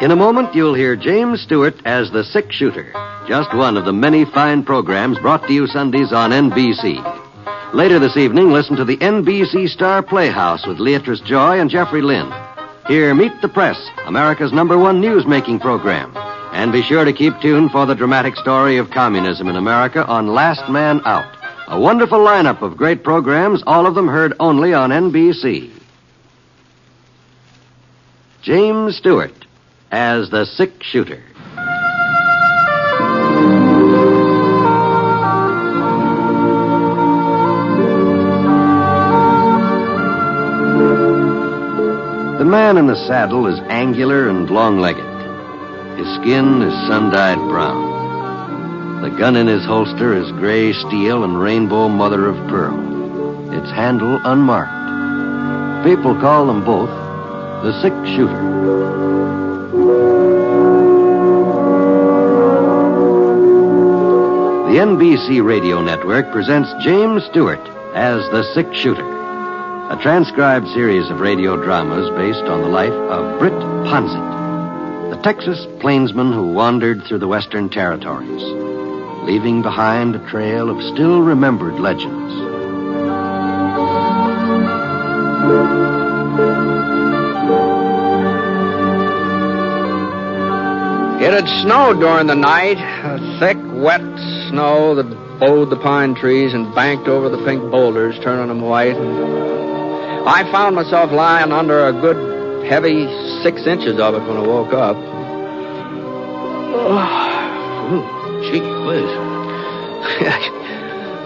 In a moment, you'll hear James Stewart as the Sick Shooter, just one of the many fine programs brought to you Sundays on NBC. Later this evening, listen to the NBC Star Playhouse with Leatrice Joy and Jeffrey Lynn. Here, Meet the Press, America's #1 news-making program. And be sure to keep tuned for the dramatic story of communism in America on Last Man Out. A wonderful lineup of great programs, all of them heard only on NBC. James Stewart as the Sick Shooter. The man in the saddle is angular and long-legged. His skin is sun-dyed brown. The gun in his holster is gray steel and rainbow mother of pearl. Its handle unmarked. People call them both the Sick Shooter. The NBC Radio Network presents James Stewart as the Sick Shooter, a transcribed series of radio dramas based on the life of Britt Ponset, the Texas plainsman who wandered through the Western Territories, leaving behind a trail of still-remembered legends. It had snowed during the night, a thick, wet snow that bowed the pine trees and banked over the pink boulders, turning them white. I found myself lying under a good, heavy 6 inches of it when I woke up. Gee whiz.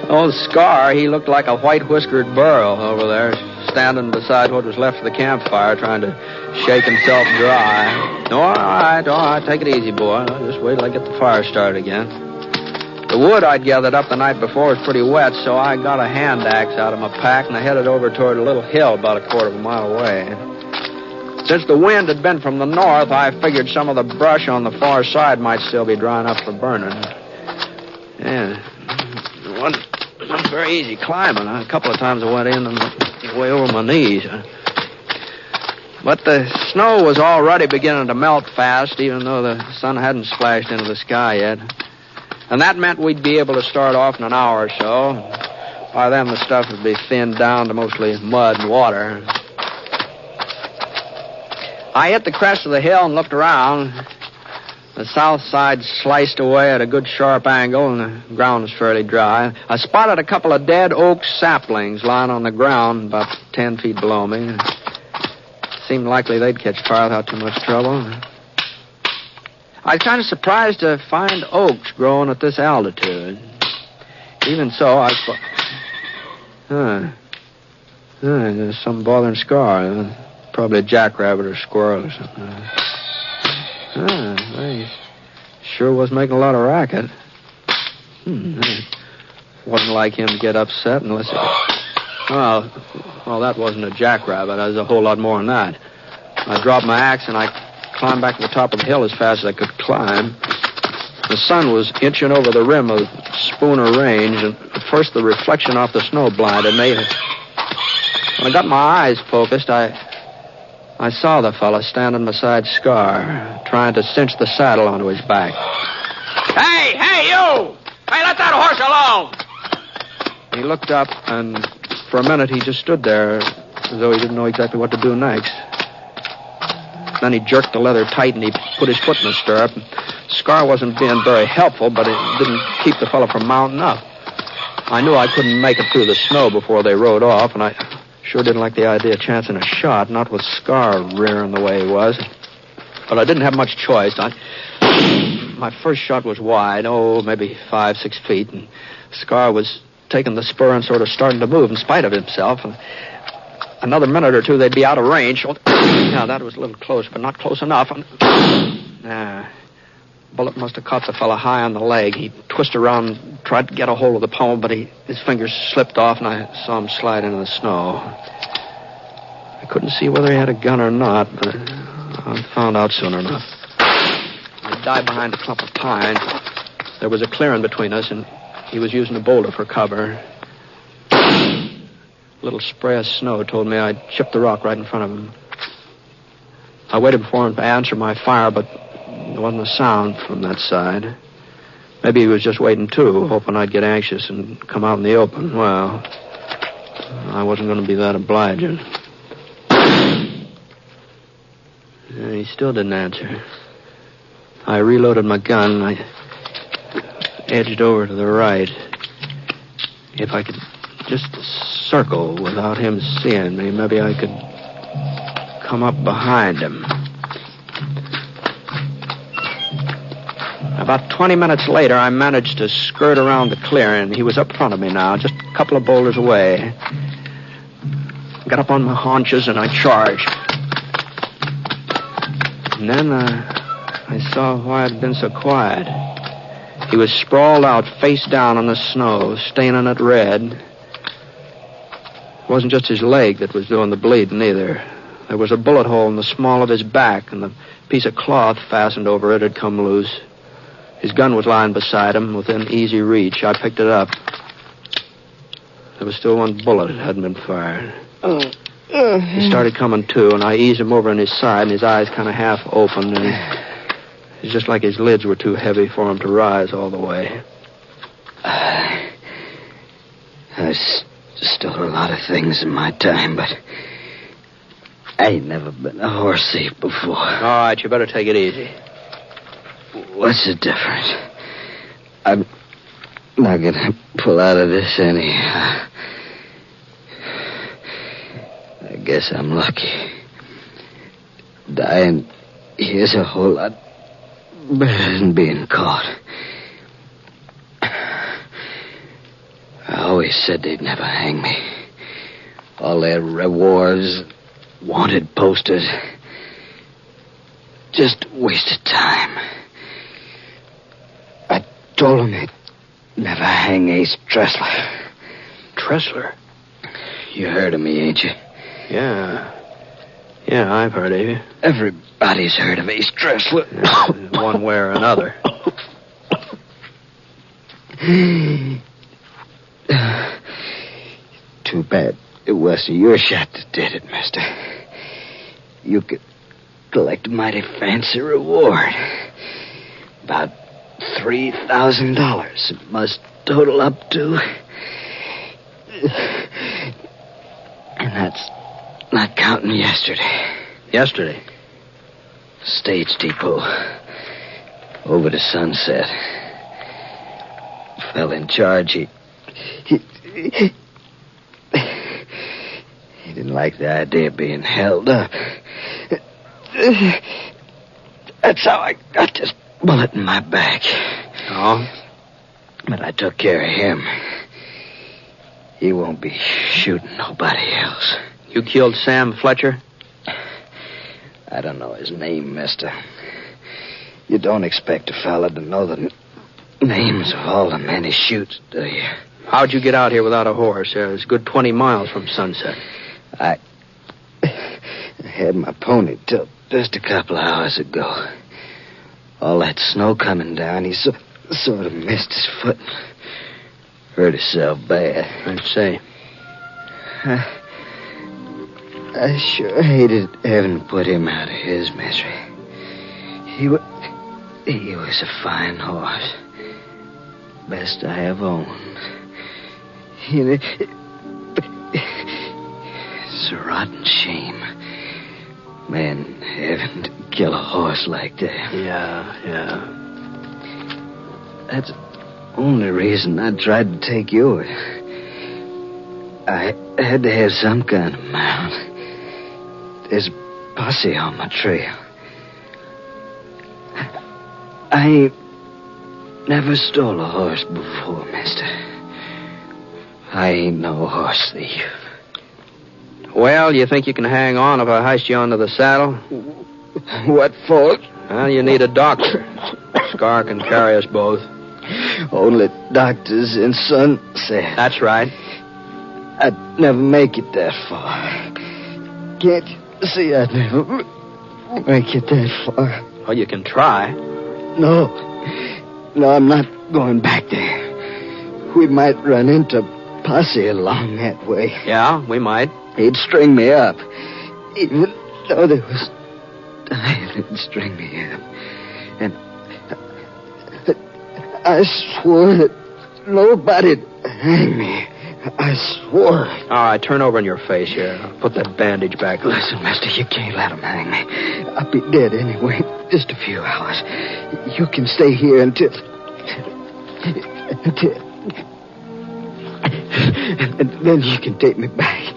Old Scar, he looked like a white-whiskered burro over there, standing beside what was left of the campfire, trying to shake himself dry. All right, take it easy, boy. Just wait till I get the fire started again. The wood I'd gathered up the night before was pretty wet, so I got a hand axe out of my pack and I headed over toward a little hill about a quarter of a mile away. Since the wind had been from the north, I figured some of the brush on the far side might still be drying up for burning. Yeah, it wasn't very easy climbing. A couple of times I went in and way over my knees. But the snow was already beginning to melt fast, even though the sun hadn't splashed into the sky yet. And that meant we'd be able to start off in an hour or so. By then, the stuff would be thinned down to mostly mud and water. I hit the crest of the hill and looked around. The south side sliced away at a good sharp angle, and the ground was fairly dry. I spotted a couple of dead oak saplings lying on the ground about 10 feet below me. Seemed likely they'd catch fire without too much trouble. I was kind of surprised to find oaks growing at this altitude. Even so, I there's some bothering Scar. Probably a jackrabbit or squirrel or something. They sure was making a lot of racket. Wasn't like him to get upset unless it... Well, that wasn't a jackrabbit. That was a whole lot more than that. I dropped my axe and I climbed back to the top of the hill as fast as I could climb. The sun was inching over the rim of Spooner Range, and at first the reflection off the snow blinded me. When I got my eyes focused, I saw the fella standing beside Scar, trying to cinch the saddle onto his back. Hey, you! Hey, let that horse alone! He looked up, and for a minute he just stood there as though he didn't know exactly what to do next. Then he jerked the leather tight and he put his foot in the stirrup. Scar wasn't being very helpful, but it didn't keep the fellow from mounting up. I knew I couldn't make it through the snow before they rode off, and I sure didn't like the idea of chancing a shot, not with Scar rearing the way he was. But I didn't have much choice. My first shot was wide, maybe 5-6 feet, and Scar was taking the spur and sort of starting to move in spite of himself. And another minute or two, they'd be out of range. Now, that was a little close, but not close enough. Bullet must have caught the fella high on the leg. He twisted around, tried to get a hold of the pommel, but his fingers slipped off, and I saw him slide into the snow. I couldn't see whether he had a gun or not, but I found out soon enough. I dived behind a clump of pine. There was a clearing between us, and he was using a boulder for cover. A little spray of snow told me I'd chipped the rock right in front of him. I waited for him to answer my fire, but there wasn't a sound from that side. Maybe he was just waiting, too, hoping I'd get anxious and come out in the open. Well, I wasn't going to be that obliging. He still didn't answer. I reloaded my gun. I edged over to the right. If I could just circle without him seeing me, maybe I could come up behind him. About 20 minutes later, I managed to skirt around the clearing. He was up front of me now, just a couple of boulders away. Got up on my haunches and I charged. And then I saw why I'd been so quiet. He was sprawled out, face down on the snow, staining it red. It wasn't just his leg that was doing the bleeding either. There was a bullet hole in the small of his back, and the piece of cloth fastened over it had come loose. His gun was lying beside him, within easy reach. I picked it up. There was still one bullet that hadn't been fired. He started coming to, and I eased him over on his side, and his eyes kind of half opened, and it's just like his lids were too heavy for him to rise all the way. I stole a lot of things in my time, but I ain't never been a horse thief before. All right, you better take it easy. What's the difference? I'm not gonna pull out of this anyhow. I guess I'm lucky. Dying here's a whole lot better than being caught. I always said they'd never hang me. All their rewards, wanted posters, just wasted time. I told them they'd never hang Ace Tressler. Tressler? You heard of me, ain't you? Yeah, I've heard of you. Everybody's heard of Ace Tressler. One way or another. Too bad it wasn't your shot that did it, mister. You could collect a mighty fancy reward. About $3,000 it must total up to. And that's not counting yesterday. Yesterday? Stage depot. Over to Sunset. Fell in charge. He didn't like the idea of being held up. That's how I got this bullet in my back. Oh? But I took care of him. He won't be shooting nobody else. You killed Sam Fletcher? I don't know his name, mister. You don't expect a fella to know the names of all the men he shoots, do you? How'd you get out here without a horse? It's a good 20 miles from Sunset. I had my pony till just a couple of hours ago. All that snow coming down, he sort of missed his foot. Hurt himself bad. I'd say. I sure hated having to put him out of his misery. He was a fine horse. Best I have owned. It's a rotten shame. Man having to kill a horse like that. Yeah. That's the only reason I tried to take yours. I had to have some kind of mount. There's a posse on my trail. I ain't never stole a horse before, mister. I ain't no horse thief. Well, you think you can hang on if I heist you onto the saddle? What for? Well, you need a doctor. Scar can carry us both. Only doctors in Sunset. That's right. I'd never make it that far. Can't you see I'd never make it that far? Well, you can try. No, I'm not going back there. We might run into posse along that way. Yeah, we might. He'd string me up, even though there was tie and string me up. And I swore that nobody'd hang me. I swore. All right, turn over on your face here. Put that bandage back. Listen, mister, you can't let them hang me. I'll be dead anyway. Just a few hours. You can stay here until... And then you can take me back.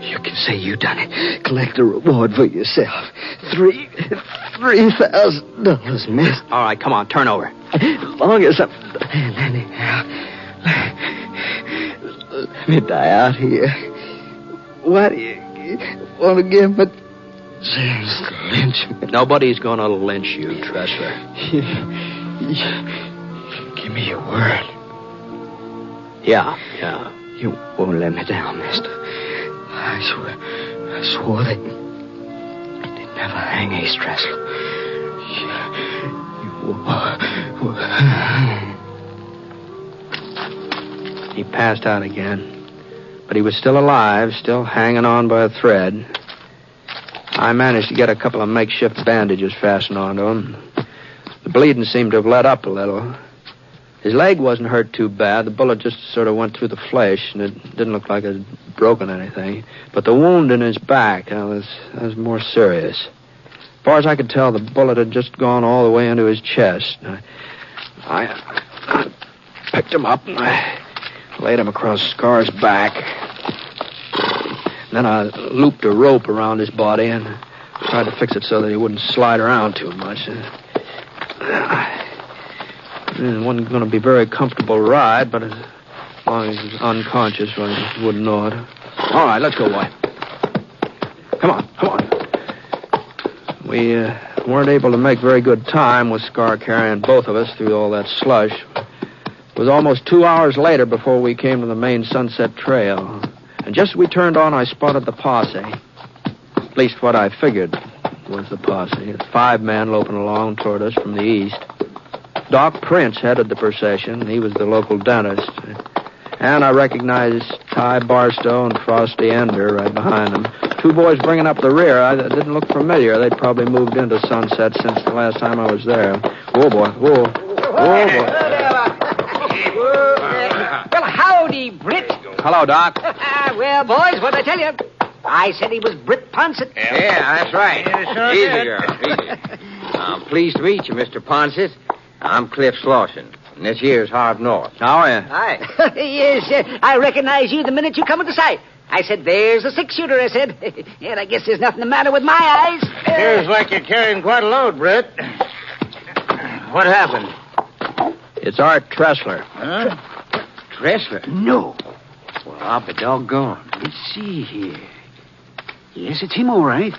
You can say you done it. Collect a reward for yourself. $3,000, miss. All right, come on, turn over. As long as I'm... And anyhow, let me die out here. Why do you want to give me... Lynch me? Nobody's going to lynch you, Tressler. Give me your word. Yeah. You won't let me down, mister. I swore that they'd never hang Ace Tressler. He passed out again. But he was still alive, still hanging on by a thread. I managed to get a couple of makeshift bandages fastened onto him. The bleeding seemed to have let up a little. His leg wasn't hurt too bad. The bullet just sort of went through the flesh, and it didn't look like it had broken anything. But the wound in his back, that was more serious. As far as I could tell, the bullet had just gone all the way into his chest. I picked him up, and I laid him across Scar's back. And then I looped a rope around his body and tried to fix it so that he wouldn't slide around too much. It wasn't going to be a very comfortable ride, but as long as he was unconscious, I wouldn't know it. All right, let's go, boy. Come on. We weren't able to make very good time with Scar carrying both of us through all that slush. It was almost 2 hours later before we came to the main Sunset Trail. And just as we turned on, I spotted the posse. At least what I figured was the posse. 5 men loping along toward us from the east. Doc Prince headed the procession. He was the local dentist. And I recognized Ty Barstow and Frosty Ender right behind them. 2 boys bringing up the rear. I didn't look familiar. They'd probably moved into Sunset since the last time I was there. Whoa, boy. Whoa, boy. Well, howdy, Britt. Hello, Doc. Well, boys, what'd I tell you? I said he was Britt Ponset. Yeah, that's right. Easy, girl. Easy. I'm pleased to meet you, Mr. Ponset. I'm Cliff Slauson, and this here's Harv North. How are you? Hi. Yes, I recognize you the minute you come into sight. I said, there's a 6-shooter, I said. And I guess there's nothing the matter with my eyes. Appears like you're carrying quite a load, Britt. What happened? It's Art Tressler. Huh? Tressler? No. Well, I'll be doggone. Let's see here. Yes, it's him, all right.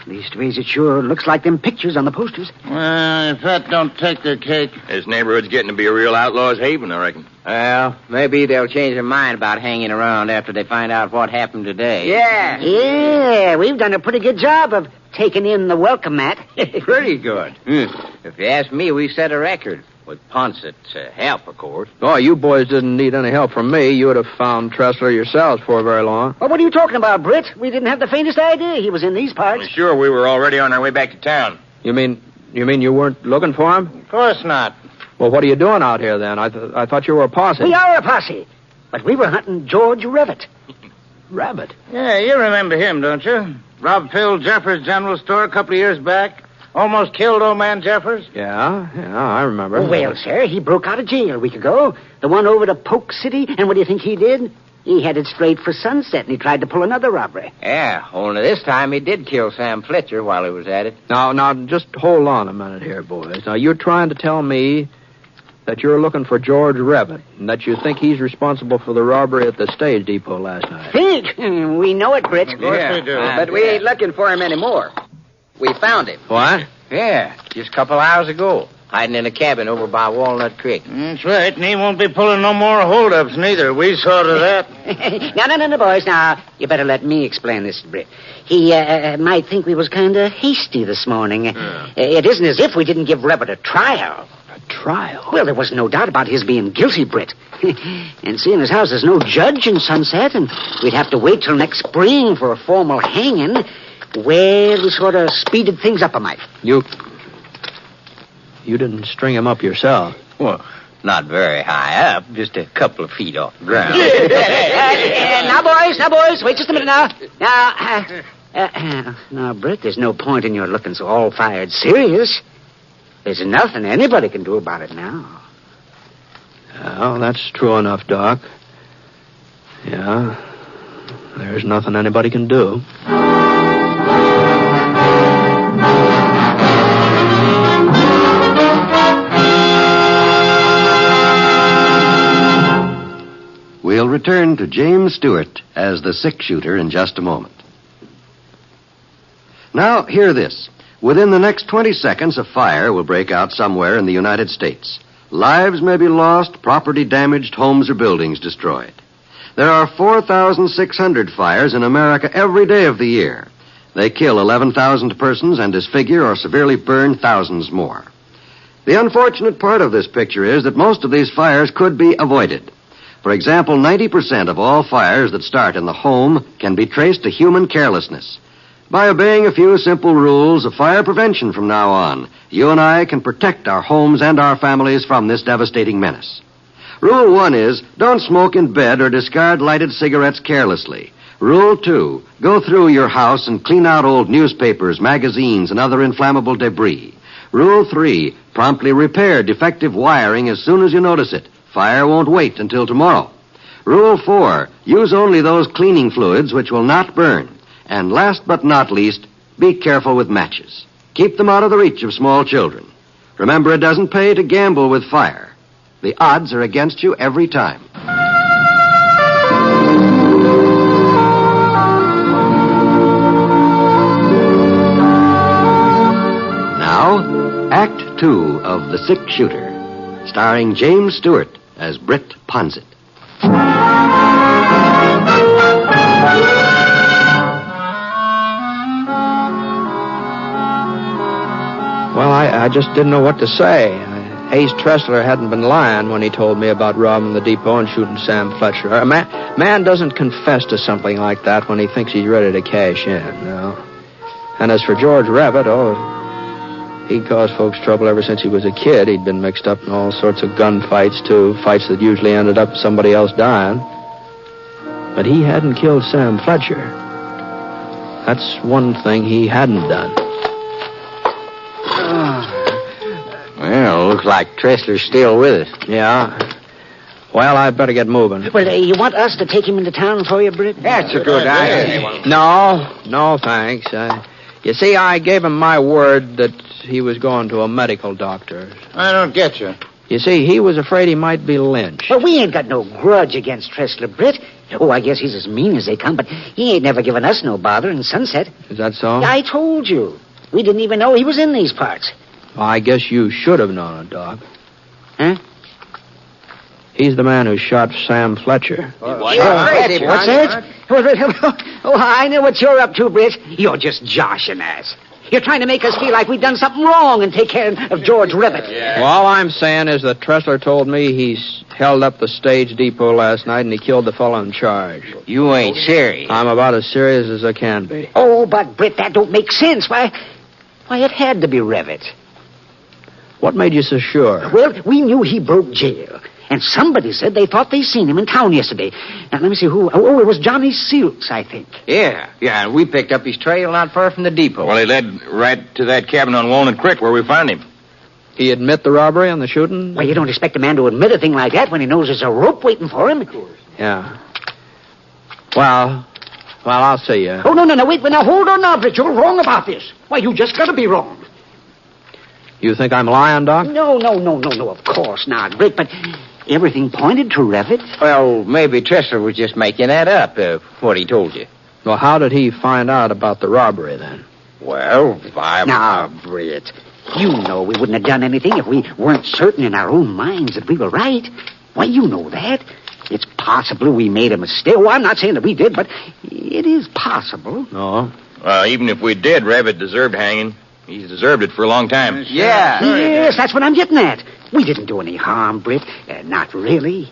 Leastways, it sure looks like them pictures on the posters. Well, if that don't take their cake. This neighborhood's getting to be a real outlaw's haven, I reckon. Well, maybe they'll change their mind about hanging around after they find out what happened today. Yeah, we've done a pretty good job of taking in the welcome mat. Pretty good. If you ask me, we set a record. With Ponset's help, of course. Oh, you boys didn't need any help from me. You would have found Tressler yourselves before very long. Well, what are you talking about, Britt? We didn't have the faintest idea he was in these parts. Sure, we were already on our way back to town. You mean you weren't looking for him? Of course not. Well, what are you doing out here, then? I thought you were a posse. We are a posse, but we were hunting George Revitt. Rabbit? Yeah, you remember him, don't you? Robbed Phil Jeffers' general store a couple of years back. Almost killed old man Jeffers. Yeah, I remember. Well, sir, he broke out of jail a week ago. The one over to Polk City, and what do you think he did? He headed straight for Sunset, and he tried to pull another robbery. Yeah, only this time he did kill Sam Fletcher while he was at it. Now, just hold on a minute here, boys. Now, you're trying to tell me that you're looking for George Revitt, and that you think he's responsible for the robbery at the stage depot last night. Think? We know it, Britt. Of course we do. But we ain't looking for him anymore. We found him. What? Yeah, just a couple hours ago. Hiding in a cabin over by Walnut Creek. That's right, and he won't be pulling no more holdups neither. We saw to that. No, boys. Now, you better let me explain this, Britt. He might think we was kind of hasty this morning. It isn't as if we didn't give Revitt a trial. A trial? Well, there was no doubt about his being guilty, Britt. And seeing as how there's no judge in Sunset, and we'd have to wait till next spring for a formal hanging, Well, we sort of speeded things up a mite. You didn't string him up yourself. Well, not very high up, just a couple of feet off the ground. Now, boys, wait just a minute now. Now, Britt, there's no point in your looking so all-fired serious. There's nothing anybody can do about it now. Well, that's true enough, Doc. Yeah, there's nothing anybody can do. We'll return to James Stewart as the six-shooter in just a moment. Now, hear this. Within the next 20 seconds, a fire will break out somewhere in the United States. Lives may be lost, property damaged, homes or buildings destroyed. There are 4,600 fires in America every day of the year. They kill 11,000 persons and disfigure or severely burn thousands more. The unfortunate part of this picture is that most of these fires could be avoided. For example, 90% of all fires that start in the home can be traced to human carelessness. By obeying a few simple rules of fire prevention from now on, you and I can protect our homes and our families from this devastating menace. Rule 1 is, don't smoke in bed or discard lighted cigarettes carelessly. Rule 2, go through your house and clean out old newspapers, magazines, and other inflammable debris. Rule 3, promptly repair defective wiring as soon as you notice it. Fire won't wait until tomorrow. Rule 4, use only those cleaning fluids which will not burn. And last but not least, be careful with matches. Keep them out of the reach of small children. Remember, it doesn't pay to gamble with fire. The odds are against you every time. Now, Act 2 of The Six-Shooter, starring James Stewart as Britt Ponset. Well, I just didn't know what to say. Hayes Tressler hadn't been lying when he told me about robbing the depot and shooting Sam Fletcher. A man doesn't confess to something like that when he thinks he's ready to cash in, no. And as for George Rabbit, he caused folks trouble ever since he was a kid. He'd been mixed up in all sorts of gunfights, too, fights that usually ended up with somebody else dying. But he hadn't killed Sam Fletcher. That's one thing he hadn't done. Well, looks like Tressler's still with us. Yeah. Well, I'd better get moving. Well, you want us to take him into town for you, Britt? That's a good idea. No, thanks. You see, I gave him my word that he was going to a medical doctor. I don't get you. You see, he was afraid he might be lynched. Well, we ain't got no grudge against Tressler, Britt. Oh, I guess he's as mean as they come, but he ain't never given us no bother in Sunset. Is that so? I told you. We didn't even know he was in these parts. Well, I guess you should have known it, Doc. Huh? He's the man who shot Sam Fletcher. What's that? Oh, I know what you're up to, Britt. You're just joshing us. You're trying to make us feel like we've done something wrong and take care of George Rabbit. Yeah. Well, all I'm saying is that Tressler told me he's held up the stage depot last night and he killed the fellow in charge. You ain't serious. I'm about as serious as I can be. Oh, but, Britt, that don't make sense. Why, it had to be Rabbit. What made you so sure? Well, we knew he broke jail. And somebody said they thought they seen him in town yesterday. Now, let me see who. Oh, it was Johnny Silks, I think. Yeah, and we picked up his trail not far from the depot. Well, he led right to that cabin on Walnut Creek where we found him. He admit the robbery and the shooting? Well, you don't expect a man to admit a thing like that when he knows there's a rope waiting for him. Of course. Yeah. Well, I'll see you. Oh, no, wait. Now, hold on now, Britt. You're wrong about this. Why, you just gotta be wrong. You think I'm lying, Doc? No, of course not, Britt, but everything pointed to Rabbit. Well, maybe Tressler was just making that up, what he told you. Well, how did he find out about the robbery, then? Well, Now, Britt, you know we wouldn't have done anything if we weren't certain in our own minds that we were right. Why, you know that. It's possible we made a mistake. Well, I'm not saying that we did, but it is possible. No. Even if we did, Rabbit deserved hanging. He's deserved it for a long time. Yeah. Yes, that's what I'm getting at. We didn't do any harm, Britt. Not really.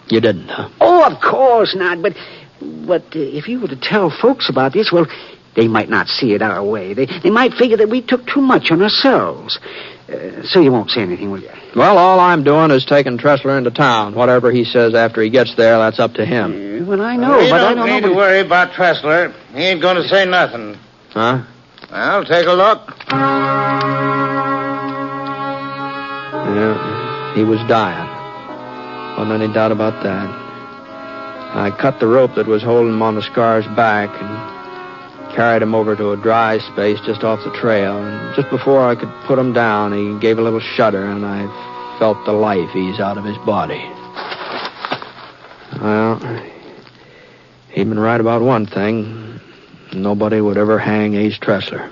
You didn't, huh? Oh, of course not. But if you were to tell folks about this, well, They might not see it our way. They might figure that we took too much on ourselves. So you won't say anything, will you? Well, all I'm doing is taking Tressler into town. Whatever he says after he gets there, that's up to him. Well, I know, We but I don't don't need know. to worry about Tressler. He ain't going to say nothing. Huh? Well, take a look. Yeah, he was dying. Wasn't any doubt about that. I cut the rope that was holding him on the scar's back and carried him over to a dry space just off the trail. And just before I could put him down, he gave a little shudder, and I felt the life ease out of his body. Well, he'd been right about one thing. Nobody would ever hang Ace Tressler.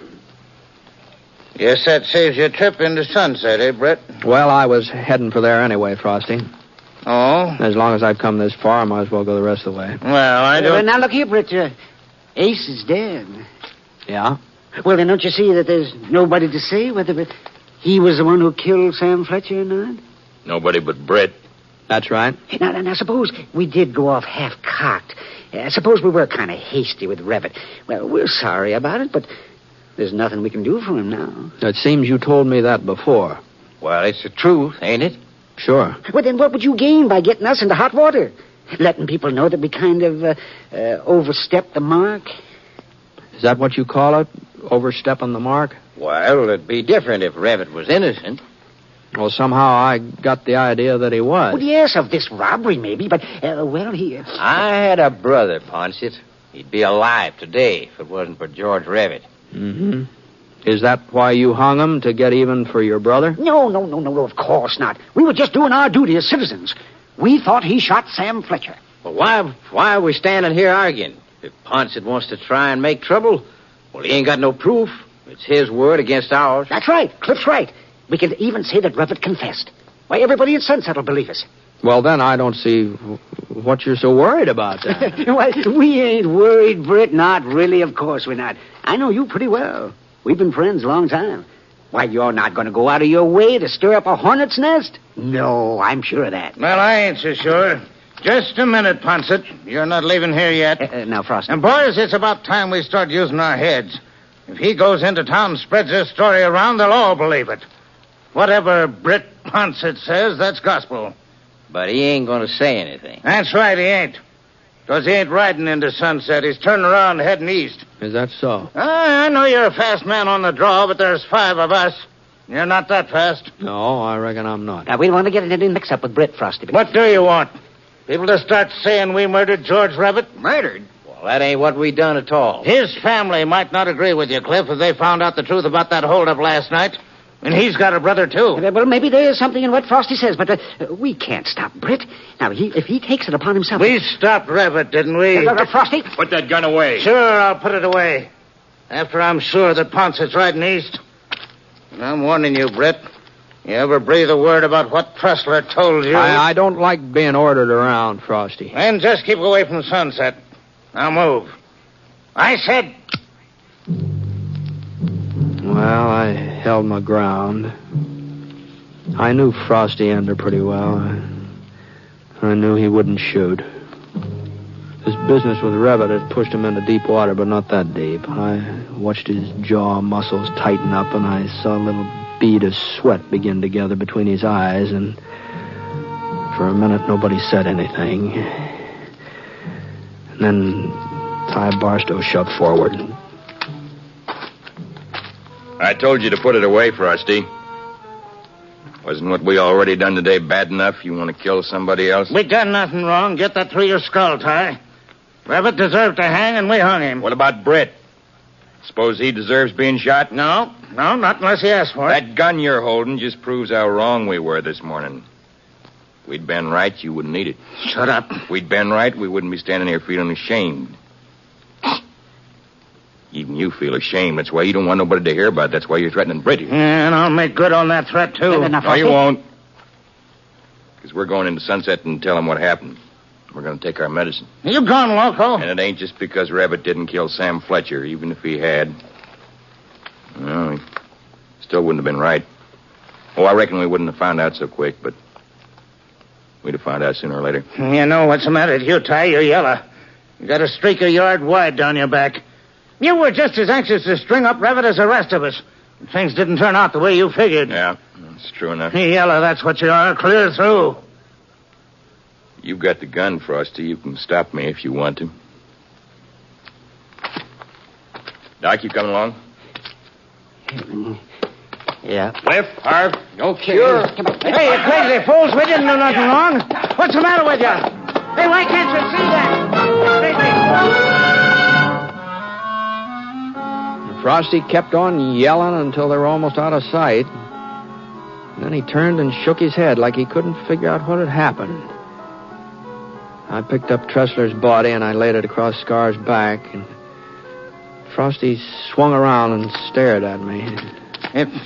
Yes, that saves your trip into Sunset, eh, Britt? Well, I was heading for there anyway, Frosty. Oh? As long as I've come this far, I might as well go the rest of the way. Well, I don't... Now, look here, Britt. Ace is dead. Yeah? Well, then don't you see that there's nobody to say whether he was the one who killed Sam Fletcher or not? Nobody but Britt. That's right. Now, suppose we did go off half-cocked. Suppose we were kind of hasty with Revitt. Well, we're sorry about it, but there's nothing we can do for him now. It seems you told me that before. Well, it's the truth, ain't it? Sure. Well, then what would you gain by getting us into hot water? Letting people know that we kind of overstepped the mark? Is that what you call it? Overstepping the mark? Well, it'd be different if Revitt was innocent. Well, somehow I got the idea that he was. Well, yes, of this robbery, maybe, but, well, he... I had a brother, Ponset. He'd be alive today if it wasn't for George Revitt. Mm-hmm. Is that why you hung him, to get even for your brother? No, of course not. We were just doing our duty as citizens. We thought he shot Sam Fletcher. Well, why are we standing here arguing? If Ponset wants to try and make trouble, well, he ain't got no proof. It's his word against ours. That's right. Cliff's right. We can even say that Revitt confessed. Why, everybody at Sunset will believe us. Well, then I don't see what you're so worried about then. Why, we ain't worried, Britt. Not really, of course we're not. I know you pretty well. We've been friends a long time. Why, you're not going to go out of your way to stir up a hornet's nest? No, I'm sure of that. Well, I ain't so sure. Just a minute, Ponset. You're not leaving here yet. Now, Frosty. And, boys, it's about time we start using our heads. If he goes into town and spreads this story around, they'll all believe it. Whatever Britt Ponset says, that's gospel. But he ain't going to say anything. That's right, he ain't. Because he ain't riding into Sunset. He's turning around heading east. Is that so? I know you're a fast man on the draw, but there's 5 of us. You're not that fast. No, I reckon I'm not. Now, we don't want to get into any mix-up with Britt, Frosty. What do you want? People to start saying we murdered George Revitt? Murdered? Well, that ain't what we done at all. His family might not agree with you, Cliff, if they found out the truth about that holdup last night. And he's got a brother, too. Well, maybe there's something in what Frosty says, but we can't stop Britt. Now, if he takes it upon himself... We stopped Revitt, didn't we? Frosty? Put that gun away. Sure, I'll put it away. After I'm sure that Ponset's riding east. And I'm warning you, Britt. You ever breathe a word about what Tressler told you? I don't like being ordered around, Frosty. Then just keep away from Sunset. Now move. I said... Well, I held my ground. I knew Frosty Ender pretty well. I knew he wouldn't shoot. His business with Revitt had pushed him into deep water, but not that deep. I watched his jaw muscles tighten up, and I saw a little bead of sweat begin to gather between his eyes, and for a minute nobody said anything. And then Ty Barstow shoved forward. I told you to put it away, Frosty. Wasn't what we already done today bad enough? You want to kill somebody else? We done nothing wrong. Get that through your skull, Ty. Revitt deserved to hang, and we hung him. What about Britt? Suppose he deserves being shot? No, not unless he asks for it. That gun you're holding just proves how wrong we were this morning. If we'd been right, you wouldn't need it. Shut up. If we'd been right, we wouldn't be standing here feeling ashamed. Even you feel ashamed. That's why you don't want nobody to hear about it. That's why you're threatening Britt. Yeah, and I'll make good on that threat, too. No, you won't. Because we're going into Sunset and tell them what happened. We're going to take our medicine. You gone loco? And it ain't just because Revitt didn't kill Sam Fletcher, even if he had. Well, he still wouldn't have been right. Oh, I reckon we wouldn't have found out so quick, but we'd have found out sooner or later. You know what's the matter with you, Ty? You're yellow. You got a streak a yard wide down your back. You were just as anxious to string up Revitt as the rest of us. Things didn't turn out the way you figured. Yeah, that's true enough. Yellow, that's what you are, clear through. You've got the gun, Frosty. You can stop me if you want to. Doc, you coming along? Yeah. Cliff, Harv. Okay. Sure. Hey, you crazy fools, we didn't do nothing wrong. What's the matter with you? Hey, why can't you see that? Frosty kept on yelling until they were almost out of sight. And then he turned and shook his head like he couldn't figure out what had happened. I picked up Tressler's body and I laid it across Scar's back, and Frosty swung around and stared at me. If it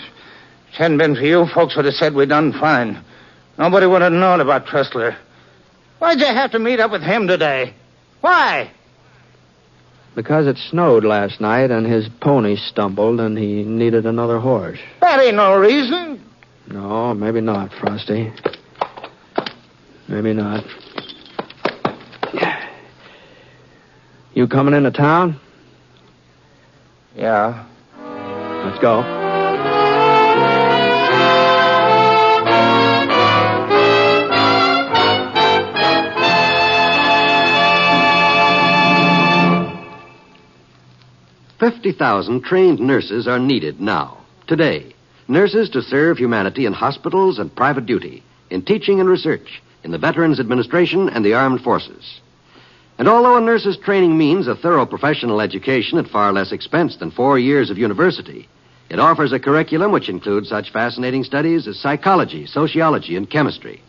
hadn't been for you, folks would have said we'd done fine. Nobody would have known about Tressler. Why'd you have to meet up with him today? Why? Because it snowed last night and his pony stumbled and he needed another horse. That ain't no reason. No, maybe not, Frosty. Maybe not. You coming into town? Yeah. Let's go. $50,000 trained nurses are needed now, today. Nurses to serve humanity in hospitals and private duty, in teaching and research, in the Veterans Administration and the Armed Forces. And although a nurse's training means a thorough professional education at far less expense than 4 years of university, it offers a curriculum which includes such fascinating studies as psychology, sociology, and chemistry.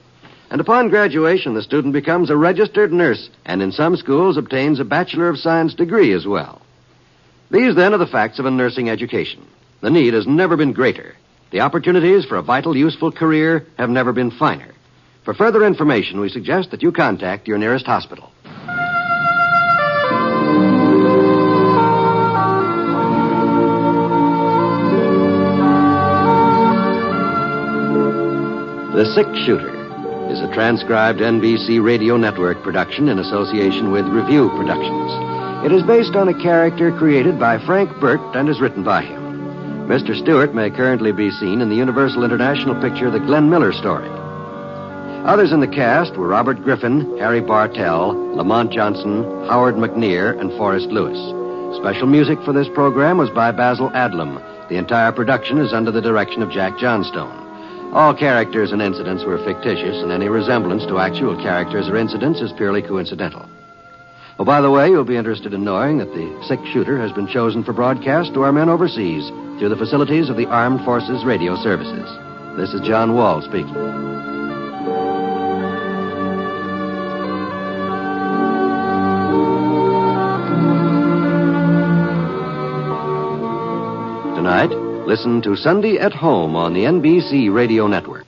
And upon graduation, the student becomes a registered nurse, and in some schools obtains a Bachelor of Science degree as well. These, then, are the facts of a nursing education. The need has never been greater. The opportunities for a vital, useful career have never been finer. For further information, we suggest that you contact your nearest hospital. The Six Shooter is a transcribed NBC Radio Network production in association with Review Productions. It is based on a character created by Frank Burt and is written by him. Mr. Stewart may currently be seen in the Universal International picture The Glenn Miller Story. Others in the cast were Robert Griffin, Harry Bartell, Lamont Johnson, Howard McNear, and Forrest Lewis. Special music for this program was by Basil Adlam. The entire production is under the direction of Jack Johnstone. All characters and incidents were fictitious, and any resemblance to actual characters or incidents is purely coincidental. Oh, by the way, you'll be interested in knowing that the Six Shooter has been chosen for broadcast to our men overseas through the facilities of the Armed Forces Radio Services. This is John Wall speaking. Tonight, listen to Sunday at Home on the NBC Radio Network.